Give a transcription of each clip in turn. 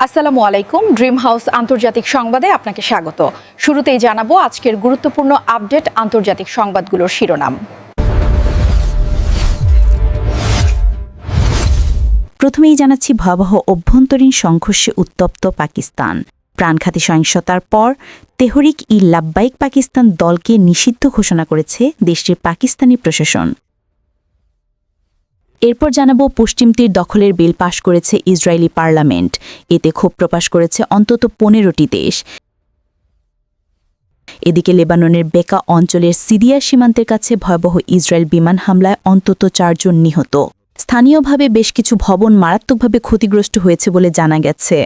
আসসালামু আলাইকুম। Dream house আন্তর্জাতিক সংবাদে আপনাকে স্বাগত। শুরুতেই জানাবো আজকের গুরুত্বপূর্ণ আপডেট আন্তর্জাতিক সংবাদগুলোর শিরোনাম। প্রথমেই জানাচ্ছি ভয়াবহ অভ্যন্তরীণ সংঘর্ষে উত্তপ্ত পাকিস্তান। প্রাণঘাতী সহিংসতার পর তেহরিক ই লাব্বাইক পাকিস্তান দলকে নিষিদ্ধ ঘোষণা করেছে দেশটির পাকিস্তানি প্রশাসন। এরপর জানাবো পশ্চিম তীর দখলের বিল পাশ করেছে ইসরায়েলি পার্লামেন্ট। এতে ক্ষোভ প্রকাশ করেছে অন্তত 15টি দেশ। এদিকে লেবাননের বেকা অঞ্চলের সিরিয়া সীমান্তের কাছে ভয়াবহ ইসরায়েল বিমান হামলায় অন্তত 4 জন নিহত। স্থানীয়ভাবে বেশ কিছু ভবন মারাত্মকভাবে ক্ষতিগ্রস্ত হয়েছে বলে জানা গেছে।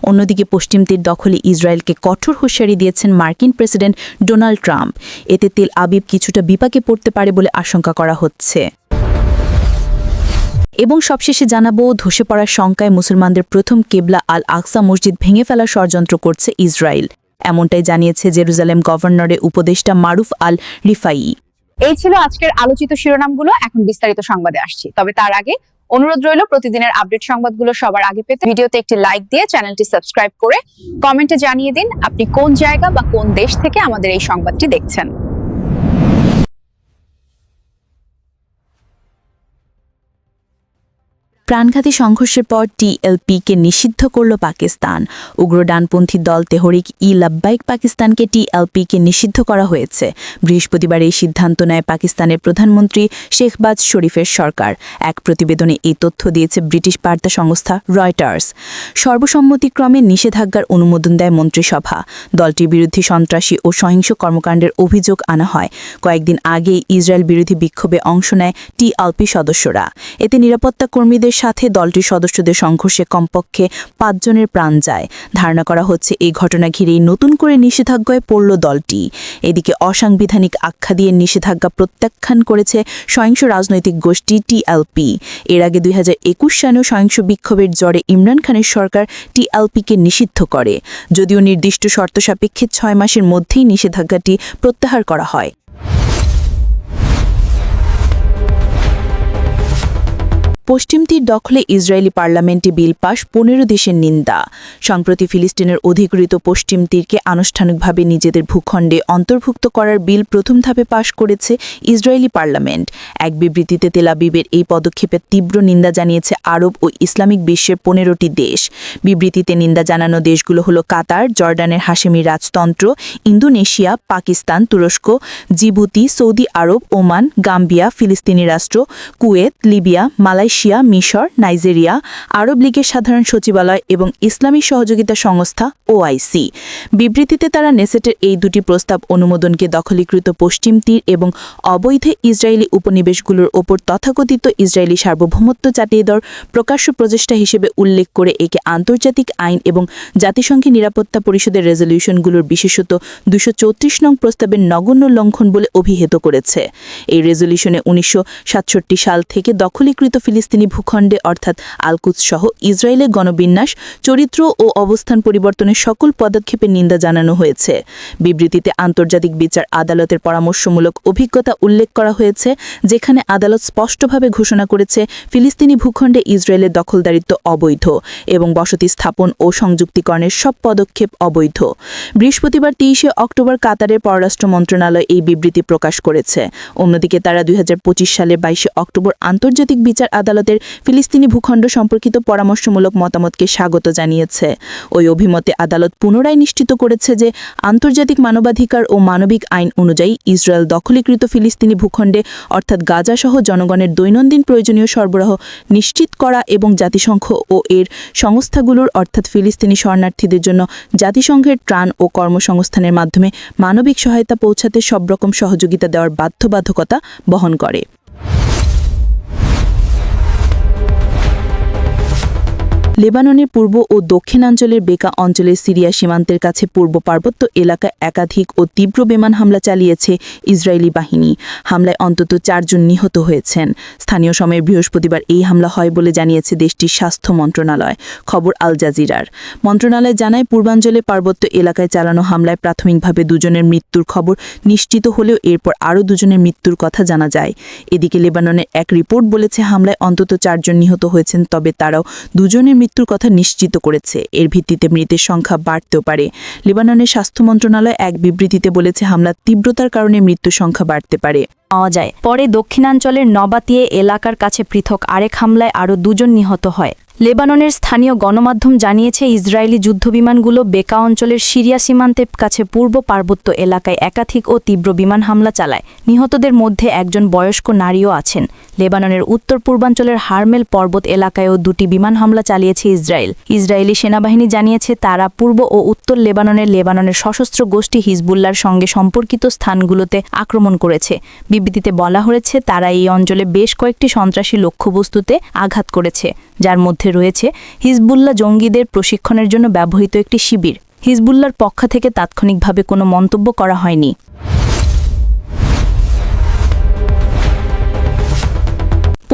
অন্যদিকে পশ্চিম তীর দখলে ইসরায়েলকে কঠোর হুঁশিয়ারি দিয়েছেন মার্কিন প্রেসিডেন্ট ডোনাল্ড ট্রাম্প। এতে তেল আবিব কিছুটা বিপাকে পড়তে পারে বলে আশঙ্কা করা হচ্ছে। এবং সবশেষে জানাবো ধসে পড়ার শঙ্কায় মুসলমানদের প্রথম কেবলা আল আকসা মসজিদ ভেঙে ফেলার ষড়যন্ত্র করছে ইসরায়েল। এমনটাই জানিয়েছে জেরুজালেম গভর্নরের উপদেষ্টা মারুফ আল রিফাই। এই ছিল আজকের আলোচিত শিরোনামগুলো। এখন বিস্তারিত সংবাদে আসছি, তবে তার আগে অনুরোধ রইল প্রতিদিনের আপডেট সংবাদগুলো সবার আগে পেতে ভিডিওতে একটি লাইক দিয়ে চ্যানেলটি সাবস্ক্রাইব করে কমেন্টে জানিয়ে দিন আপনি কোন জায়গা বা কোন দেশ থেকে আমাদের এই সংবাদটি দেখছেন। প্রাণঘাতী সংঘর্ষের পর টিএলপিকে নিষিদ্ধ করল পাকিস্তান। উগ্র ডানপন্থী দল তেহরিক ই লাব্বাইক পাকিস্তানকে টিএলপিকে নিষিদ্ধ করা হয়েছে। বৃহস্পতিবার এই সিদ্ধান্ত নেয় পাকিস্তানের প্রধানমন্ত্রী শেখবাজ শরীফের সরকার। এক প্রতিবেদনে এই তথ্য দিয়েছে ব্রিটিশ বার্তা সংস্থা রয়টার্স। সর্বসম্মতিক্রমে নিষেধাজ্ঞার অনুমোদন দেয় মন্ত্রিসভা। দলটির বিরুদ্ধে সন্ত্রাসী ও সহিংস কর্মকাণ্ডের অভিযোগ আনা হয়। কয়েকদিন আগে ইসরায়েল বিরোধী বিক্ষোভে অংশ নেয় টিএলপি সদস্যরা। এতে নিরাপত্তা কর্মীদের সাথে দলটির সদস্যদের সংঘর্ষে কমপক্ষে 5 জনের প্রাণ যায়। ধারণা করা হচ্ছে এই ঘটনা ঘিরেই নতুন করে নিষেধাজ্ঞায় পড়ল দলটি। এদিকে অসাংবিধানিক আখ্যা দিয়ে নিষেধাজ্ঞা প্রত্যাখ্যান করেছে সহিংস রাজনৈতিক গোষ্ঠী টিএলপি। এর আগে 2021 সালেও সহিংস বিক্ষোভের জড়ে ইমরান খানের সরকার টিএলপিকে নিষিদ্ধ করে, যদিও নির্দিষ্ট শর্ত সাপেক্ষে 6 মাসের মধ্যেই নিষেধাজ্ঞাটি প্রত্যাহার করা হয়। পশ্চিম তীর দখলে ইসরায়েলি পার্লামেন্টে বিল পাশ 15 দেশের নিন্দা। সম্প্রতি ফিলিস্তিনের অধিকৃত পশ্চিম তীরকে আনুষ্ঠানিকভাবে নিজেদের ভূখণ্ডে অন্তর্ভুক্ত করার বিল প্রথম ধাপে পাশ করেছে ইসরায়েলি পার্লামেন্ট। এক বিবৃতিতে তেল আবিবের এই পদক্ষেপের তীব্র নিন্দা জানিয়েছে আরব ও ইসলামিক বিশ্বের 15টি দেশ। বিবৃতিতে নিন্দা জানানো দেশগুলো হলো কাতার, জর্ডানের হাশেমি রাজতন্ত্র, ইন্দোনেশিয়া, পাকিস্তান, তুরস্ক, জিবুতি, সৌদি আরব, ওমান, গাম্বিয়া, ফিলিস্তিনি রাষ্ট্র, কুয়েত, লিবিয়া, মালয়েশিয়া, মিশর, নাইজেরিয়া, আরব লীগের সাধারণ সচিবালয় এবং ইসলামী সহযোগিতা সংস্থা ওআইসি। বিবৃতিতে তারা নেসেটের এই দুটি প্রস্তাব অনুমোদনকে দখলীকৃত পশ্চিম তীর এবং অবৈধ ইসরায়েলি উপনিবেশগুলোর ওপর তথাকথিত ইসরায়েলি সার্বভৌমত্ব চাটিয়ে দেওয়ার প্রকাশ্য প্রচেষ্টা হিসেবে উল্লেখ করে একে আন্তর্জাতিক আইন এবং জাতিসংঘের নিরাপত্তা পরিষদের রেজলিউশনগুলোর বিশেষত 234 নং প্রস্তাবের নগণ্য লঙ্ঘন বলে অভিহিত করেছে। এই রেজলিউশনে 1967 সাল থেকে দখলীকৃত ফিলিস্তিনি ভূখণ্ডে অর্থাৎ আল-কুদস সহ ইসরায়েলের গণবিন্যাস, চরিত্র ও অবস্থান পরিবর্তনের সকল পদক্ষেপের নিন্দা জানানো হয়েছে। বিবৃতিতে আন্তর্জাতিক বিচার আদালতের পরামর্শমূলক অভিজ্ঞতা উল্লেখ করা হয়েছে, যেখানে আদালত স্পষ্টভাবে ঘোষণা করেছে ফিলিস্তিনি ভূখণ্ডে ইসরায়েলের দখলদারিত্ব অবৈধ এবং বসতি স্থাপন ও সংযুক্তিকরণের সব পদক্ষেপ অবৈধ। বৃহস্পতিবার 23 অক্টোবর কাতারের পররাষ্ট্র মন্ত্রণালয় এই বিবৃতি প্রকাশ করেছে। অন্যদিকে তারা 2025 সালের 22 অক্টোবর আন্তর্জাতিক বিচার আদালতের ফিলিস্তিনি ভূখণ্ড সম্পর্কিত পরামর্শমূলক মতামতকে স্বাগত জানিয়েছে। ওই অভিমতে আদালত পুনরায় নিশ্চিত করেছে যে আন্তর্জাতিক মানবাধিকার ও মানবিক আইন অনুযায়ী ইসরায়েল দখলীকৃত ফিলিস্তিনি ভূখণ্ডে অর্থাৎ গাজা সহ জনগণের দৈনন্দিন প্রয়োজনীয় সরবরাহ নিশ্চিত করা এবং জাতিসংঘ ও এর সংস্থাগুলোর অর্থাৎ ফিলিস্তিনি শরণার্থীদের জন্য জাতিসংঘের ত্রাণ ও কর্মসংস্থানের মাধ্যমে মানবিক সহায়তা পৌঁছাতে সব রকম সহযোগিতা দেওয়ার বাধ্যবাধকতা বহন করে। লেবাননের পূর্ব ও দক্ষিণাঞ্চলের বেকা অঞ্চলের সিরিয়া সীমান্তের কাছে পূর্ব পার্বত্য এলাকায় একাধিক ও তীব্র বিমান হামলা চালিয়েছে ইসরায়েলি বাহিনী। হামলায় অন্তত 4 জন নিহত হয়েছেন। স্থানীয় সময়ে বৃহস্পতিবার এই হামলা হয় বলে জানিয়েছে দেশটির স্বাস্থ্য মন্ত্রণালয়। খবর আল জাজিরার। মন্ত্রণালয় জানায় পূর্বাঞ্চলে পার্বত্য এলাকায় চালানো হামলায় প্রাথমিকভাবে 2 জনের মৃত্যুর খবর নিশ্চিত হলেও এরপর আরও 2 জনের মৃত্যুর কথা জানা যায়। এদিকে লেবাননের এক রিপোর্ট বলেছে হামলায় অন্তত 4 জন নিহত হয়েছেন, তবে তারাও 2 জনের মৃত্যুর কথা নিশ্চিত করেছে। এর ভিত্তিতে মৃতের সংখ্যা বাড়তেও পারে। লেবাননের স্বাস্থ্য মন্ত্রণালয় এক বিবৃতিতে বলেছে, হামলার তীব্রতার কারণে মৃত্যুর সংখ্যা বাড়তে পারে। পাওয়া যায়। পরে দক্ষিণাঞ্চলের নবাতিয়ে এলাকার কাছে পৃথক আরেক হামলায় আরও 2 জন নিহত হয়। লেবাননের স্থানীয় গণমাধ্যম জানিয়েছে, ইসরায়েলি যুদ্ধবিমানগুলো বেকা অঞ্চলের সিরিয়া সীমান্তের কাছে পূর্ব পার্বত্য এলাকায় একাধিক ও তীব্র বিমান হামলা চালায়। নিহতদের মধ্যে একজন বয়স্ক নারীও আছেন। লেবাননের উত্তর পূর্বাঞ্চলের হারমেল পর্বত এলাকায়ও 2টি বিমান হামলা চালিয়েছে ইসরায়েল। ইসরায়েলি সেনাবাহিনী জানিয়েছে, তারা পূর্ব ও উত্তর লেবাননের সশস্ত্র গোষ্ঠী হিজবুল্লাহর সঙ্গে সম্পর্কিত স্থানগুলোতে আক্রমণ করেছে। বিবৃতিতে বলা হয়েছে, তারা এই অঞ্চলে বেশ কয়েকটি সন্ত্রাসী লক্ষ্যবস্তুতে আঘাত করেছে, যার মধ্যে রয়েছে হিজবুল্লাহ জঙ্গিদের প্রশিক্ষণের জন্য ব্যবহৃত একটি শিবির। হিজবুল্লাহর পক্ষ থেকে তাৎক্ষণিকভাবে কোনো মন্তব্য করা হয়নি।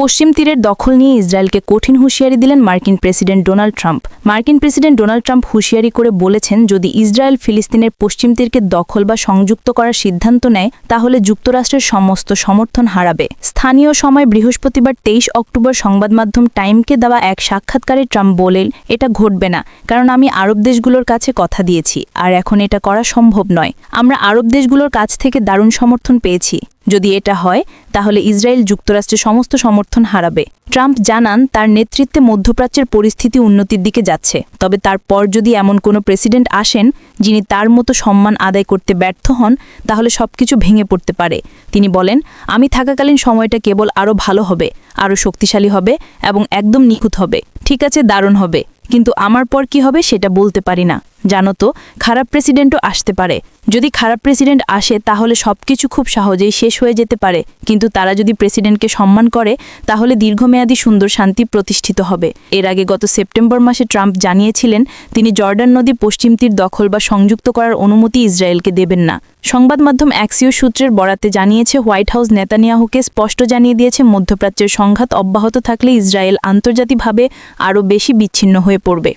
পশ্চিম তীরের দখল নিয়ে ইসরায়েলকে কঠিন হুঁশিয়ারি দিলেন মার্কিন প্রেসিডেন্ট ডোনাল্ড ট্রাম্প। মার্কিন প্রেসিডেন্ট ডোনাল্ড ট্রাম্প হুঁশিয়ারি করে বলেছেন, যদি ইসরায়েল ফিলিস্তিনের পশ্চিম তীরকে দখল বা সংযুক্ত করার সিদ্ধান্ত নেয়, তাহলে যুক্তরাষ্ট্রের সমস্ত সমর্থন হারাবে। স্থানীয় সময় বৃহস্পতিবার 23 অক্টোবর সংবাদ মাধ্যম টাইমকে দেওয়া এক সাক্ষাৎকারে ট্রাম্প বলেন, এটা ঘটবে না, কারণ আমি আরব দেশগুলোর কাছে কথা দিয়েছি, আর এখন এটা করা সম্ভব নয়। আমরা আরব দেশগুলোর কাছ থেকে দারুণ সমর্থন পেয়েছি। যদি এটা হয়, তাহলে ইসরায়েল যুক্তরাষ্ট্রের সমস্ত সমর্থন হারাবে। ট্রাম্প জানান, তার নেতৃত্বে মধ্যপ্রাচ্যের পরিস্থিতি উন্নতির দিকে যাচ্ছে। তবে তারপর যদি এমন কোনো প্রেসিডেন্ট আসেন যিনি তার মতো সম্মান আদায় করতে ব্যর্থ হন, তাহলে সবকিছু ভেঙে পড়তে পারে। তিনি বলেন, আমি থাকাকালীন সময়টা কেবল আরও ভালো হবে, আরও শক্তিশালী হবে এবং একদম নিখুঁত হবে। ঠিক আছে, দারুণ হবে, কিন্তু আমার পর কি হবে সেটা বলতে পারি না। জানো তো, খারাপ প্রেসিডেন্টও আসতে পারে। যদি খারাপ প্রেসিডেন্ট আসে, তাহলে সবকিছু খুব সহজেই শেষ হয়ে যেতে পারে, কিন্তু তারা যদি প্রেসিডেন্টকে সম্মান করে, তাহলে দীর্ঘমেয়াদী সুন্দর শান্তি প্রতিষ্ঠিত হবে। এর আগে গত সেপ্টেম্বর মাসে ট্রাম্প জানিয়েছিলেন, তিনি জর্ডান নদী পশ্চিম তীর দখল বা সংযুক্ত করার অনুমতি ইসরায়েলকে দেবেন না। সংবাদ মাধ্যম অ্যাক্সিওস সূত্রের বরাতে জানিয়েছে, হোয়াইট হাউস নেতানিয়াহুকে স্পষ্ট জানিয়ে দিয়েছে, মধ্যপ্রাচ্যের সংঘাত অব্যাহত থাকলে ইসরায়েল আন্তর্জাতিকভাবে আরও বেশি বিচ্ছিন্ন হয়ে পড়বে।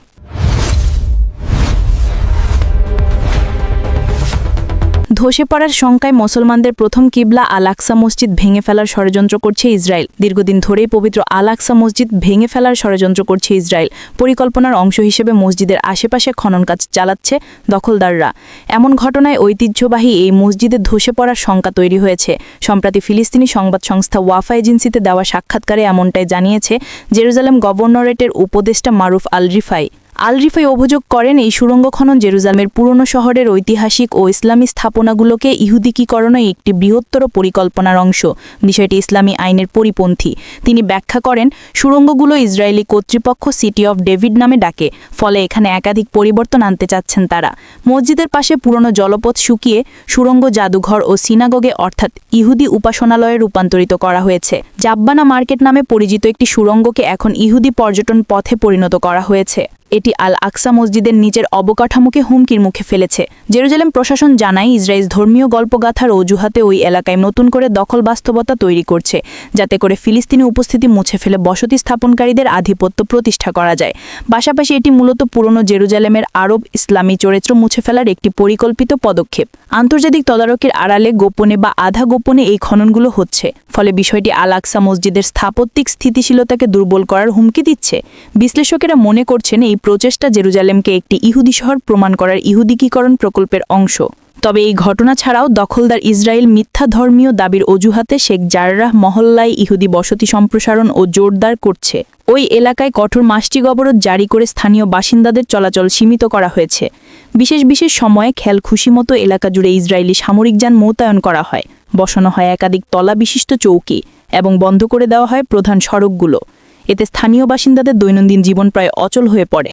ধসে পড়ার শঙ্কায় মুসলমানদের প্রথম কিবলা আল আকসা মসজিদ ভেঙে ফেলার ষড়যন্ত্র করছে ইসরায়েল। দীর্ঘদিন ধরেই পবিত্র আল আকসা মসজিদ ভেঙে ফেলার ষড়যন্ত্র করছে ইসরায়েল। পরিকল্পনার অংশ হিসেবে মসজিদের আশেপাশে খনন কাজ চালাচ্ছে দখলদাররা। এমন ঘটনায় ঐতিহ্যবাহী এই মসজিদে ধসে পড়ার শঙ্কা তৈরি হয়েছে। সম্প্রতি ফিলিস্তিনি সংবাদ সংস্থা ওয়াফা এজেন্সিতে দেওয়া সাক্ষাৎকারে এমনটাই জানিয়েছে জেরুজালেম গভর্নরেটের উপদেষ্টা মারুফ আল রিফাই। আল রিফাই অভিযোগ করেন, এই সুড়ঙ্গ খনন জেরুজালেমের পুরনো শহরের ঐতিহাসিক ও ইসলামী স্থাপনাগুলোকে ইহুদিকীকরণের একটি বৃহত্তর পরিকল্পনার অংশ। বিষয়টি ইসলামী আইনের পরিপন্থী। তিনি ব্যাখ্যা করেন, সুড়ঙ্গগুলো ইসরায়েলি কর্তৃপক্ষ সিটি অফ ডেভিড নামে ডাকে, ফলে এখানে একাধিক পরিবর্তন আনতে চাচ্ছেন তারা। মসজিদের পাশে পুরনো জলপথ শুকিয়ে সুড়ঙ্গ জাদুঘর ও সিনাগগে অর্থাৎ ইহুদি উপাসনালয়ে রূপান্তরিত করা হয়েছে। জাব্বানা মার্কেট নামে পরিচিত একটি সুড়ঙ্গকে এখন ইহুদি পর্যটন পথে পরিণত করা হয়েছে। এটি আল আকসা মসজিদের নিচের অবকাঠামোকে হুমকির মুখে ফেলেছে। জেরুজালেম প্রশাসন জানায়, ইসরায়েল ধর্মীয় গল্পগাথার অজুহাতে ওই এলাকায় নতুন করে দখল বাস্তবতা তৈরি করছে, যাতে করে ফিলিস্তিনি উপস্থিতি মুছে ফেলে বসতি স্থাপনকারীদের আধিপত্য প্রতিষ্ঠা করা যায়। পাশাপাশি এটি মূলত পুরনো জেরুজালেমের আরব ইসলামী চরিত্র মুছে ফেলার একটি পরিকল্পিত পদক্ষেপ। আন্তর্জাতিক তদারকির আড়ালে গোপনে বা আধা গোপনে এই খননগুলো হচ্ছে, ফলে বিষয়টি আল আকসা মসজিদের স্থাপত্যিক স্থিতিশীলতাকে দুর্বল করার হুমকি দিচ্ছে। বিশ্লেষকেরা মনে করছেন, এই প্রচেষ্টা জেরুজালেমকে একটি ইহুদি শহর প্রমাণ করার ইহুদিকীকরণ প্রকল্পের অংশ। তবে এই ঘটনা ছাড়াও দখলদার ইসরায়েল মিথ্যা ধর্মীয় দাবির অজুহাতে শেখ জাররাহ মহল্লায় ইহুদি বসতি সম্প্রসারণ ও জোরদার করছে। ওই এলাকায় কঠোর মাসিক অবরোধ জারি করে স্থানীয় বাসিন্দাদের চলাচল সীমিত করা হয়েছে। বিশেষ সময়ে খেল খুশিমতো এলাকা জুড়ে ইসরায়েলি সামরিক যান মোতায়েন করা হয়, বসানো হয় একাধিক তলা বিশিষ্ট চৌকি এবং বন্ধ করে দেওয়া হয় প্রধান সড়কগুলো। এতে স্থানীয় বাসিন্দাদের দৈনন্দিন জীবন প্রায় অচল হয়ে পড়ে।